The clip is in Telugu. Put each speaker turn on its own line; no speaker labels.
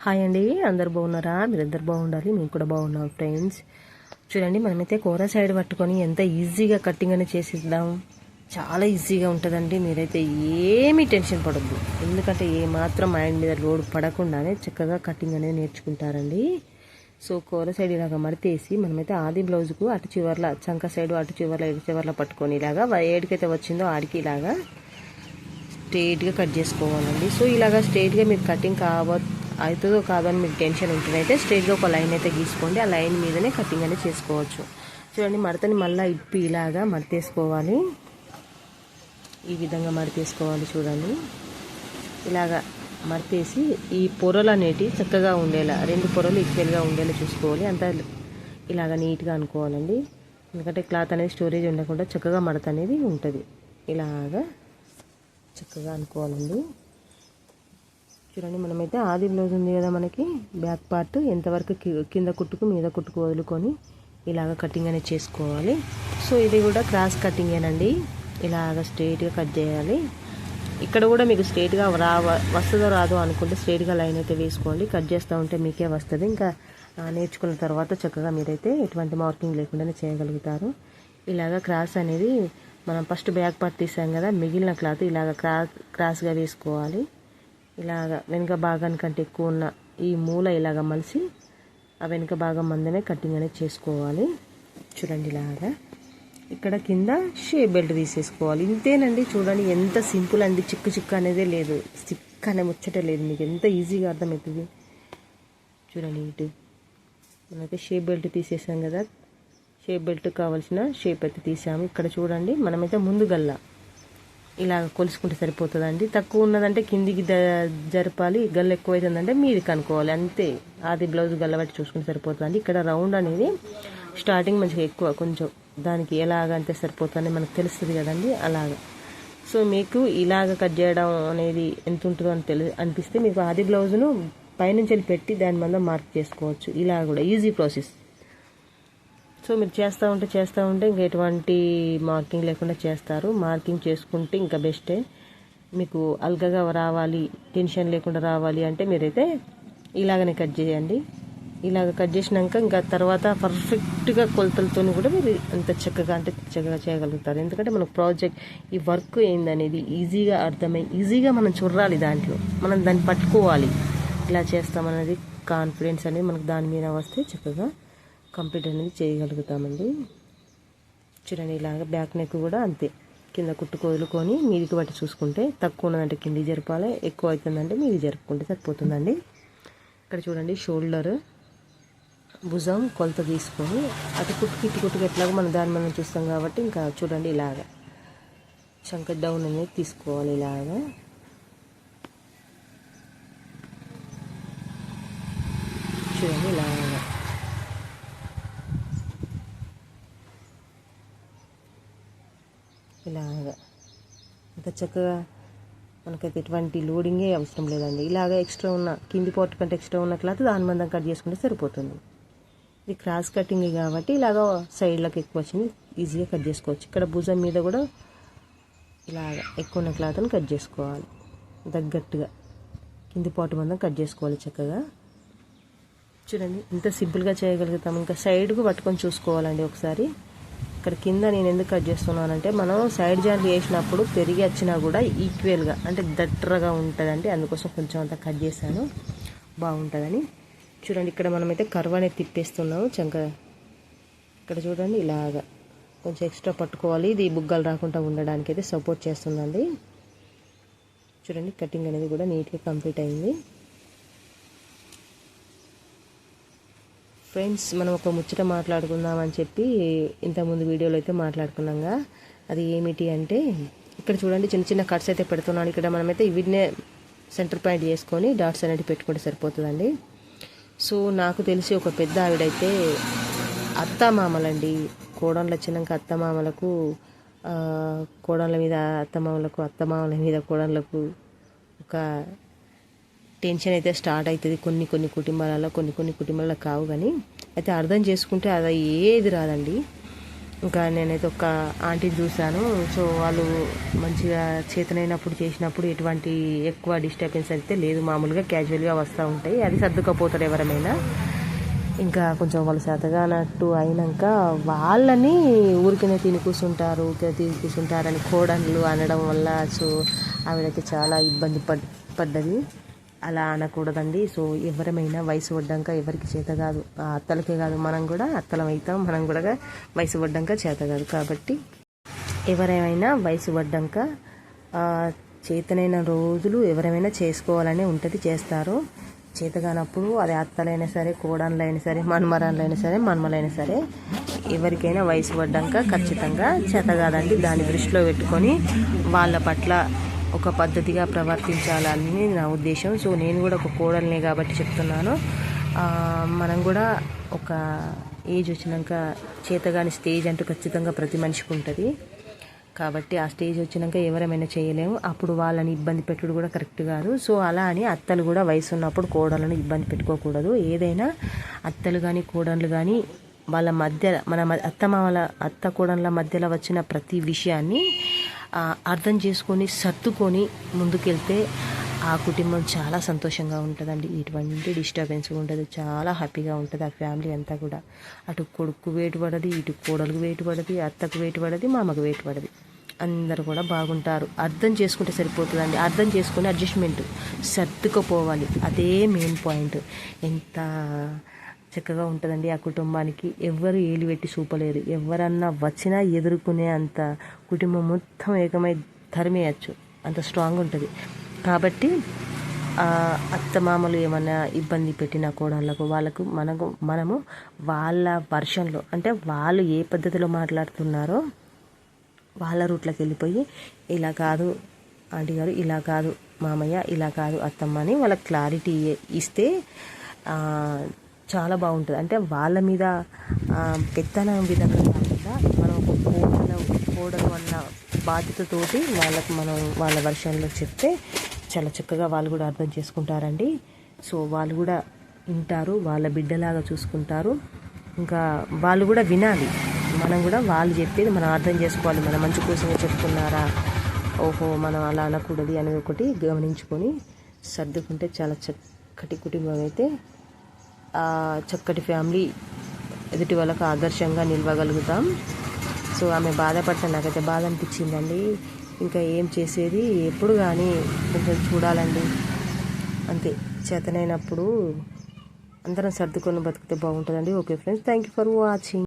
హాయ్ అండి, అందరు బాగున్నారా? మీరందరు బాగుండాలి, మేము కూడా బాగున్నాం ఫ్రెండ్స్. చూడండి, మనమైతే కూర సైడ్ పట్టుకొని ఎంత ఈజీగా కట్టింగ్ అనేది చేసిద్దాం. చాలా ఈజీగా ఉంటుందండి. మీరైతే ఏమీ టెన్షన్ పడద్దు, ఎందుకంటే ఏమాత్రం మైండ్ మీద లోడ్ పడకుండానే చక్కగా కటింగ్ అనేది నేర్చుకుంటారండి. సో కూర సైడ్ ఇలాగా మడితేసి మనమైతే ఆది బ్లౌజ్కు అటు చివర్ల చంక సైడ్ అటు చివర్ల ఇటు చివర్ల పట్టుకొని ఇలాగా ఏడికైతే వచ్చిందో ఆడికి ఇలాగా స్ట్రైట్గా కట్ చేసుకోవాలండి. సో ఇలాగా స్ట్రైట్గా మీకు కటింగ్ అవుతుందో కాదో అని మీకు టెన్షన్ ఉంటుందైతే స్ట్రైట్గా ఒక లైన్ అయితే గీసుకోండి. ఆ లైన్ మీదనే కటింగ్ అనేది చేసుకోవచ్చు. చూడండి, మడతని మళ్ళీ ఇప్పి ఇలాగా మడతేసుకోవాలి. ఈ విధంగా మడతేసుకోవాలి. చూడండి, ఇలాగా మడతేసి ఈ పొరలు అనేటివి చక్కగా ఉండేలా, రెండు పొరలు ఈక్వల్గా ఉండేలా చూసుకోవాలి. అంతా ఇలాగ నీట్గా అనుకోవాలండి. ఎందుకంటే క్లాత్ అనేది స్టోరేజ్ ఉండకుండా చక్కగా మడత అనేది ఉంటుంది. ఇలాగా చక్కగా అనుకోవాలండి. చూడండి, మనమైతే ఆది బ్లౌజ్ ఉంది కదా, మనకి బ్యాక్ పార్ట్ ఎంతవరకు కింద కుట్టుకు మీద కుట్టుకు వదులుకొని ఇలాగ కటింగ్ అనేది చేసుకోవాలి. సో ఇది కూడా క్రాస్ కటింగేనండి. ఇలాగ స్ట్రైట్గా కట్ చేయాలి. ఇక్కడ కూడా మీకు స్ట్రైట్గా వస్తుందో రాదో అనుకుంటే స్ట్రైట్గా లైన్ అయితే వేసుకోండి. కట్ చేస్తూ ఉంటే మీకే వస్తుంది. ఇంకా నేర్చుకున్న తర్వాత చక్కగా మీరైతే ఎటువంటి మార్కింగ్ లేకుండానే చేయగలుగుతారు. ఇలాగ క్రాస్ అనేది మనం ఫస్ట్ బ్యాక్ పార్ట్ తీసాం కదా, మిగిలిన క్లాత్ ఇలాగ క్రాస్గా వేసుకోవాలి. ఇలాగ వెనుక భాగానికంటే ఎక్కువ ఉన్న ఈ మూల ఇలాగ మలిసి ఆ వెనుక భాగం మందమే కటింగ్ అనేది చేసుకోవాలి. చూడండి, ఇలాగా ఇక్కడ కింద షేప్ బెల్ట్ తీసేసుకోవాలి. ఇంతేనండి. చూడండి, ఎంత సింపుల్ అండి. చిక్కు చిక్కు అనేదే లేదు, చిక్కు అనే ముచ్చటే లేదు. మీకు ఎంత ఈజీగా అర్థమవుతుంది. చూడండి, ఇటు మనమైతే షేప్ బెల్ట్ తీసేసాం కదా, షేప్ బెల్ట్ కావాల్సిన షేప్ అయితే తీసాము. ఇక్కడ చూడండి, మనమైతే ముందు గల్లా ఇలా కొలుసుకుంటే సరిపోతుందండి. తక్కువ ఉన్నదంటే కిందికి జరపాలి, గల్ల ఎక్కువ అవుతుందంటే మీదికి అనుకోవాలి. అంతే. అది బ్లౌజ్ గల్ల బట్టి చూసుకుంటే సరిపోతుందండి. ఇక్కడ రౌండ్ అనేది స్టార్టింగ్ మంచిగా ఎక్కువ కొంచెం దానికి ఎలాగంటే సరిపోతుందని మనకు తెలుస్తుంది కదండి, అలాగా. సో మీకు ఇలాగ కట్ చేయడం అనేది ఎంత ఉంటుందో అని అనిపిస్తే మీకు ఆది బ్లౌజ్ను పైనుంచి వెళ్ళి పెట్టి దాని మీద మార్క్ చేసుకోవచ్చు. ఇలా కూడా ఈజీ ప్రాసెస్. సో మీరు చేస్తూ ఉంటే ఇంకా ఎటువంటి మార్కింగ్ లేకుండా చేస్తారు. మార్కింగ్ చేసుకుంటే ఇంకా బెస్టే. మీకు అల్గగా రావాలి, టెన్షన్ లేకుండా రావాలి అంటే మీరైతే ఇలాగనే కట్ చేయండి. ఇలాగ కట్ చేసినాక ఇంకా తర్వాత పర్ఫెక్ట్గా కొలతలతో కూడా మీరు అంత చక్కగా చేయగలుగుతారు. ఎందుకంటే మనకు ప్రాజెక్ట్ ఈ వర్క్ ఏందనేది ఈజీగా అర్థమై ఈజీగా మనం చూడాలి, దాంట్లో మనం దాన్ని పట్టుకోవాలి. ఇలా చేస్తామనేది కాన్ఫిడెన్స్ అనేది మనకు దాని మీద వస్తే చక్కగా కంప్లీట్ అనేది చేయగలుగుతామండి. చూడండి, ఇలాగ బ్యాక్ నెక్ కూడా అంతే. కింద కుట్టుకు వదులుకొని మీదికి బట్టి చూసుకుంటే తక్కువ ఉన్నదంటే కింది జరపాలి, ఎక్కువ అవుతుందంటే మీది జరుపుకుంటే సరిపోతుందండి. ఇక్కడ చూడండి, షోల్డర్ భుజం కొలత తీసుకొని అటు కుట్టుకు ఇటు కుట్టుకు ఎట్లాగో మనం దాని మనం చూస్తాం కాబట్టి ఇంకా చూడండి, ఇలాగ చంక డౌన్ అనేది తీసుకోవాలి. ఇలాగా చూడండి, ఇలాగా ఇలాగా అంత చక్కగా మనకైతే ఎటువంటి లోడింగే అవసరం లేదండి. ఇలాగ ఎక్స్ట్రా ఉన్న కింది పార్ట్ కంటే ఎక్స్ట్రా ఉన్న క్లాత్ దాని మందం కట్ చేసుకుంటే సరిపోతుంది. ఇది క్రాస్ కటింగ్ కాబట్టి ఇలాగ సైడ్లకు ఎక్కువ వచ్చింది ఈజీగా కట్ చేసుకోవచ్చు. ఇక్కడ భుజం మీద కూడా ఇలాగ ఎక్కువ ఉన్న క్లాత్ని కట్ చేసుకోవాలి. తగ్గట్టుగా కింది పార్ట్ మందం కట్ చేసుకోవాలి చక్కగా. చూడండి, ఇంత సింపుల్గా చేయగలుగుతాం. ఇంకా సైడ్కు పట్టుకొని చూసుకోవాలండి ఒకసారి. ఇక్కడ కింద నేను ఎందుకు కట్ చేస్తున్నానంటే మనం సైడ్ జాయింట్ చేసినప్పుడు పెరిగి వచ్చినా కూడా ఈక్వల్గా అంటే దట్టరగా ఉంటుందండి. అందుకోసం కొంచెం అంతా కట్ చేశాను, బాగుంటుందని. చూడండి, ఇక్కడ మనమైతే కర్వ్ అనేది తిప్పేస్తున్నాము చంక. ఇక్కడ చూడండి, ఇలాగా కొంచెం ఎక్స్ట్రా పట్టుకోవాలి. ఇది బుగ్గలు రాకుండా ఉండడానికి అయితే సపోర్ట్ చేస్తుందండి. చూడండి, కటింగ్ అనేది కూడా నీట్గా కంప్లీట్ అయింది. ఫ్రెండ్స్, మనం ఒక ముచ్చట మాట్లాడుకుందామని చెప్పి ఇంతకుముందు వీడియోలో అయితే మాట్లాడుకున్నాగా. అది ఏమిటి అంటే ఇక్కడ చూడండి, చిన్న చిన్న కట్స్ అయితే పెడుతున్నాను. ఇక్కడ మనమైతే వీటినే సెంటర్ పాయింట్ చేసుకొని డాట్స్ అనేది పెట్టుకుంటే సరిపోతుందండి. సో నాకు తెలిసి ఒక పెద్ద ఆవిడైతే అత్తమామలండి, కోడళ్ళ వచ్చినాక అత్తమామలకు కోడళ్ళ మీద అత్తమామలకు, అత్తమామల మీద కోడళ్ళకు ఒక టెన్షన్ అయితే స్టార్ట్ అవుతుంది. కొన్ని కుటుంబాలలో, కొన్ని కుటుంబాలలో కావు. కానీ అయితే అర్థం చేసుకుంటే అది ఏది రాదండి. ఇంకా నేనైతే ఒక ఆంటీని చూశాను. సో వాళ్ళు మంచిగా చేతనైనప్పుడు చేసినప్పుడు ఎటువంటి ఎక్కువ డిస్టర్బెన్స్ అయితే లేదు, మామూలుగా క్యాజువల్గా వస్తూ ఉంటాయి. అది సర్దుకపోతారు ఎవరైనా. ఇంకా కొంచెం వాళ్ళు చేతగానట్టు అయినాక వాళ్ళని ఊరికనే తిని కూర్చుంటారు కూర్చుంటారని కోడన్లు అనడం వల్ల సో ఆవిడైతే చాలా ఇబ్బంది పడ్డది. అలా అనకూడదండి. సో ఎవరమైనా వయసు పడ్డాక ఎవరికి చేత కాదు, ఆ అత్తలకే కాదు, మనం కూడా అత్తలం అవుతాం, మనం కూడా వయసు పడ్డాక చేత కాదు. కాబట్టి ఎవరైనా వయసు పడ్డాక చేతనైన రోజులు ఎవరైనా చేసుకోవాలనే ఉంటుంది, చేస్తారు. చేతగానప్పుడు అది అత్తలైనా సరే, కోడన్లైనా సరే, మన్మరాన్లైనా సరే, మన్మలైనా సరే, ఎవరికైనా వయసు పడ్డాక ఖచ్చితంగా చేత కాదండి. దాన్ని దృష్టిలో పెట్టుకొని వాళ్ళ పట్ల ఒక పద్ధతిగా ప్రవర్తించాలని నా ఉద్దేశం. సో నేను కూడా ఒక కోడల్నే కాబట్టి చెప్తున్నాను. మనం కూడా ఒక ఏజ్ వచ్చినాక చేతగాని స్టేజ్ అంటూ ఖచ్చితంగా ప్రతి మనిషికి ఉంటుంది. కాబట్టి ఆ స్టేజ్ వచ్చినాక ఎవరేమైనా చేయలేము. అప్పుడు వాళ్ళని ఇబ్బంది పెట్టుడు కూడా కరెక్ట్ కాదు. సో అలా అని అత్తలు కూడా వయసు ఉన్నప్పుడు కోడలను ఇబ్బంది పెట్టుకోకూడదు. ఏదైనా అత్తలు కానీ కోడళ్ళు కానీ వాళ్ళ మధ్య మన అత్త కోడళ్ళ మధ్యలో వచ్చిన ప్రతి విషయాన్ని అర్థం చేసుకొని సర్దుకొని ముందుకెళ్తే ఆ కుటుంబం చాలా సంతోషంగా ఉంటుందండి. ఎటువంటి డిస్టర్బెన్స్ ఉండదు, చాలా హ్యాపీగా ఉంటుంది ఆ ఫ్యామిలీ అంతా కూడా. అటు కొడుకు వేటు పడది, ఇటు కోడలకు వేటు పడది, అత్తకు వేటు పడది, మామకు వేటు పడది, అందరూ కూడా బాగుంటారు. అర్థం చేసుకుంటే సరిపోతుందండి. అర్థం చేసుకుని అడ్జస్ట్మెంట్ సర్దుకుపోవాలి, అదే మెయిన్ పాయింట్. ఎంత చక్కగా ఉంటుందండి ఆ కుటుంబానికి. ఎవరు ఏలు పెట్టి చూపలేరు. ఎవరన్నా వచ్చినా ఎదుర్కొనే అంత కుటుంబం మొత్తం ఏకమై ధర్మేయచ్చు, అంత స్ట్రాంగ్ ఉంటుంది. కాబట్టి అత్తమామలు ఏమన్నా ఇబ్బంది పెట్టిన కోడళ్ళకు వాళ్ళకు మనము వాళ్ళ వర్షన్లో, అంటే వాళ్ళు ఏ పద్ధతిలో మాట్లాడుతున్నారో వాళ్ళ రూట్లోకి వెళ్ళిపోయి ఇలా కాదు ఆంటీ గారు, ఇలా కాదు మామయ్య, ఇలా కాదు అత్తమ్మ అని వాళ్ళకి క్లారిటీ ఇస్తే చాలా బాగుంటుంది. అంటే వాళ్ళ మీద పెత్తనం విధంగా కాకుండా మనం ఒక కోడలు అన్న బాధ్యతతోటి వాళ్ళకు మనం వాళ్ళ వర్షన్లో చెప్తే చాలా చక్కగా వాళ్ళు కూడా అర్థం చేసుకుంటారండి. సో వాళ్ళు కూడా వింటారు, వాళ్ళ బిడ్డలాగా చూసుకుంటారు. ఇంకా వాళ్ళు కూడా వినాలి, మనం కూడా వాళ్ళు చెప్పేది మనం అర్థం చేసుకోవాలి. మన మంచి కోసమే చెప్తున్నారా, ఓహో మనం అలా అనకూడదు అనేది ఒకటి గమనించుకొని సర్దుకుంటే చాలా చక్కటి కుటుంబం అయితే చక్కటి ఫ్యామిలీ ఎదుటి వాళ్ళకు ఆదర్శంగా నిలవగలుగుతాం. సో ఆమె బాధపడతా నాకైతే బాధ అనిపించిందండి. ఇంకా ఏం చేసేది, ఎప్పుడు కానీ కొంచెం చూడాలండి అంతే. చేతనైనప్పుడు అందరం సర్దుకొని బతికితే బాగుంటుందండి. Okay friends, thank you for watching.